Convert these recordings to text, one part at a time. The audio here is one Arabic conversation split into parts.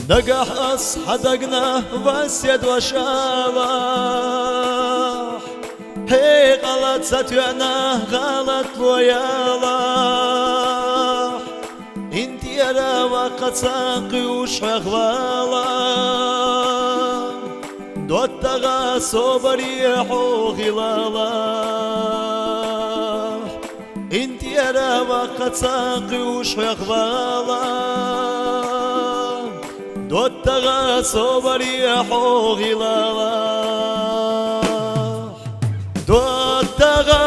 نجح أصحدقنا واسيد وشابح هي غلط ستيعنا غلط ويالاح انت يرى وقد ساقي وشخ والا دوتغا صبري حوغي لالا انت يرى وقد ساقي وشخ والا دوتغا صبري حوغي لالا دوتغا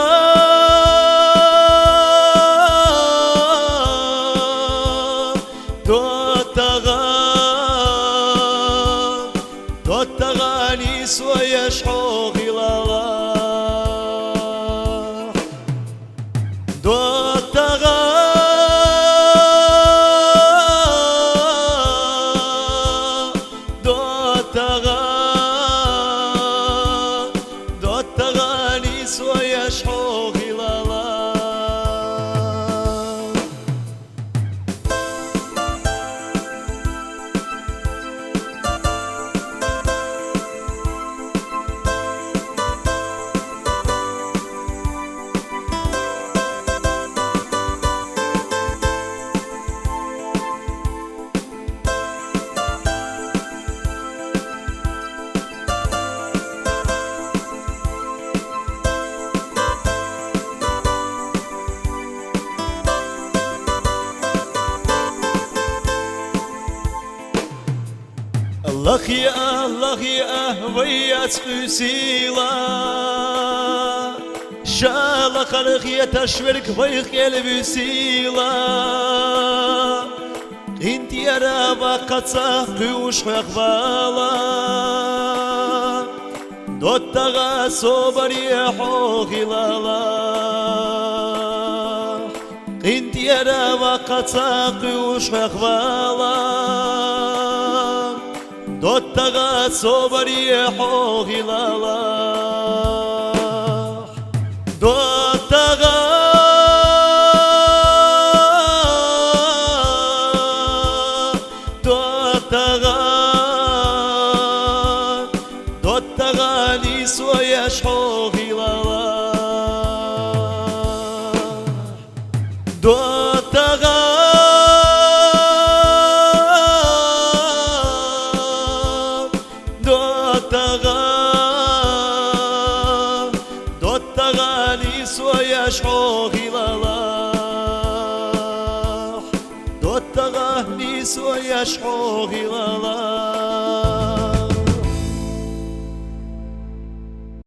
دوتغاني سويش حوغي لالا دوتغاني سويش حوغي لالا الله يا ويا تسقسيلا شال خلق يتشورك ويخ يلبسيلا انت يا رابا قد ساقي وشخ بالا دوتغا صبري حوغي لالا انت يا رابا قد ساقي وشخ بالا دوتغا صبري حوغي لالا دوتغا دوتغاني سويش حوغي لالا دوتغا دوتغاني سويش حوغي لالا دوتغاني سويش حوغي لالا